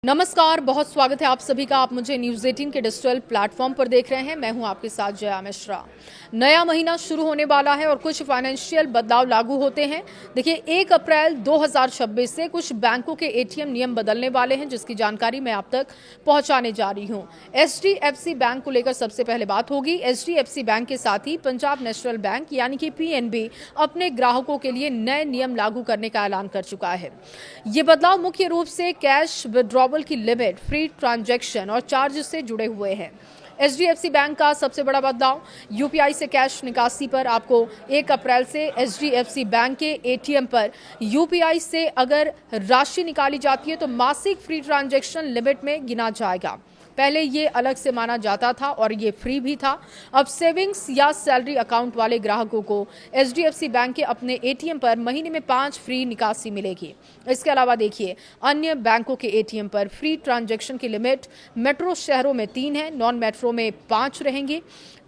नमस्कार, बहुत स्वागत है आप सभी का। आप मुझे न्यूज़ 18 के डिजिटल प्लेटफॉर्म पर देख रहे हैं। मैं हूं आपके साथ जया मिश्रा। नया महीना शुरू होने वाला है और कुछ फाइनेंशियल बदलाव लागू होते हैं। देखिए, 1 अप्रैल 2026 से कुछ बैंकों के एटीएम नियम बदलने वाले हैं, जिसकी जानकारी मैं आप तक पहुंचाने जा रही हूं। एचडीएफसी बैंक को लेकर सबसे पहले बात होगी। एचडीएफसी बैंक के साथ ही पंजाब नेशनल बैंक यानी कि पीएनबी अपने ग्राहकों के लिए नए नियम लागू करने का ऐलान कर चुका है। ये बदलाव मुख्य रूप से कैश विड्रॉवल की लिमिट, फ्री ट्रांजैक्शन और चार्ज से जुड़े हुए हैं। एचडीएफसी बैंक का सबसे बड़ा बदलाव, यूपीआई से कैश निकासी पर आपको 1 अप्रैल से एचडीएफसी बैंक के एटीएम पर यूपीआई से अगर राशि निकाली जाती है तो मासिक फ्री ट्रांजैक्शन लिमिट में गिना जाएगा। पहले ये अलग से माना जाता था और ये फ्री भी था। अब सेविंग्स या सैलरी अकाउंट वाले ग्राहकों को एचडीएफसी बैंक के अपने एटीएम पर महीने में 5 फ्री निकासी मिलेगी। इसके अलावा देखिए, अन्य बैंकों के एटीएम पर फ्री ट्रांजैक्शन की लिमिट मेट्रो शहरों में 3 है, नॉन मेट्रो में 5 रहेंगी।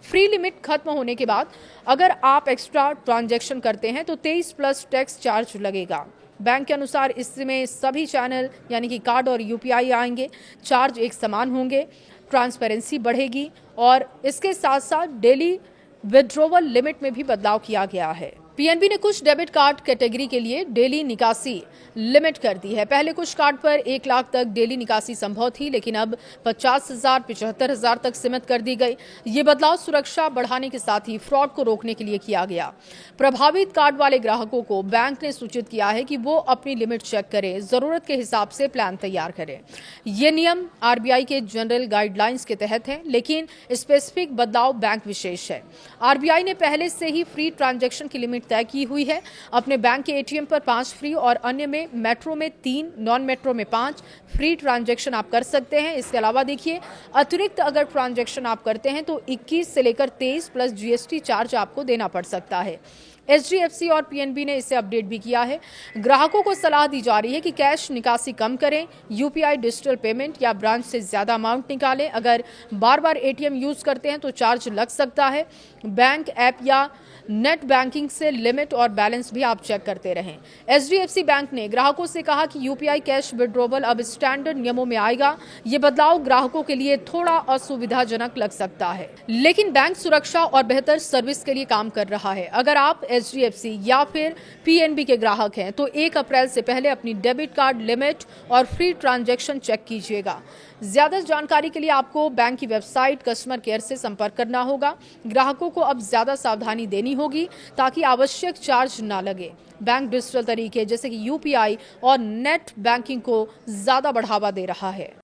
फ्री लिमिट खत्म होने के बाद अगर आप एक्स्ट्रा ट्रांजैक्शन करते हैं तो 23+ टैक्स चार्ज लगेगा। बैंक के अनुसार इसमें सभी चैनल यानी कि कार्ड और यूपीआई आएंगे, चार्ज एक समान होंगे, ट्रांसपेरेंसी बढ़ेगी और इसके साथ साथ डेली विड्रॉवल लिमिट में भी बदलाव किया गया है। पीएनबी ने कुछ डेबिट कार्ड कैटेगरी के लिए डेली निकासी लिमिट कर दी है। पहले कुछ कार्ड पर 1 लाख तक डेली निकासी संभव थी, लेकिन अब 50,000, 75,000 तक सीमित कर दी गई। ये बदलाव सुरक्षा बढ़ाने के साथ ही फ्रॉड को रोकने के लिए किया गया। प्रभावित कार्ड वाले ग्राहकों को बैंक ने सूचित किया है कि वो अपनी लिमिट चेक करें, जरूरत के हिसाब से प्लान तैयार करें। ये नियम आरबीआई के जनरल गाइडलाइंस के तहत है, लेकिन स्पेसिफिक बदलाव बैंक विशेष है। आरबीआई ने पहले से ही फ्री ट्रांजैक्शन की लिमिट तय की हुई है। अपने बैंक के एटीएम पर 5 फ्री और अन्य में मेट्रो में 3, नॉन मेट्रो में 5 फ्री ट्रांजैक्शन आप कर सकते हैं। इसके अलावा देखिए, अतिरिक्त अगर ट्रांजैक्शन आप करते हैं तो 21 से लेकर 23+ जीएसटी चार्ज आपको देना पड़ सकता है। एचडीएफसी और पीएनबी ने इसे अपडेट भी किया है। ग्राहकों को सलाह दी जा रही है कि कैश निकासी कम करें, यूपीआई, डिजिटल पेमेंट या ब्रांच से ज्यादा अमाउंट निकालें। अगर बार बार एटीएम यूज करते हैं तो चार्ज लग सकता है। बैंक ऐप या नेट बैंकिंग से लिमिट और बैलेंस भी आप चेक करते रहें। एचडीएफसी बैंक ने ग्राहकों से कहा कि यूपीआई कैश विड्रॉवल अब स्टैंडर्ड नियमों में आएगा। ये बदलाव ग्राहकों के लिए थोड़ा असुविधाजनक लग सकता है, लेकिन बैंक सुरक्षा और बेहतर सर्विस के लिए काम कर रहा है। अगर आप एचडीएफसी या फिर पीएनबी के ग्राहक हैं तो 1 अप्रैल से पहले अपनी डेबिट कार्ड लिमिट और फ्री ट्रांजैक्शन चेक कीजिएगा। ज्यादा जानकारी के लिए आपको बैंक की वेबसाइट कस्टमर केयर से संपर्क करना होगा। ग्राहकों को अब ज्यादा सावधानी देनी होगी ताकि आवश्यक चार्ज ना लगे। बैंक डिजिटल तरीके जैसे कि यूपीआई और नेट बैंकिंग को ज्यादा बढ़ावा दे रहा है।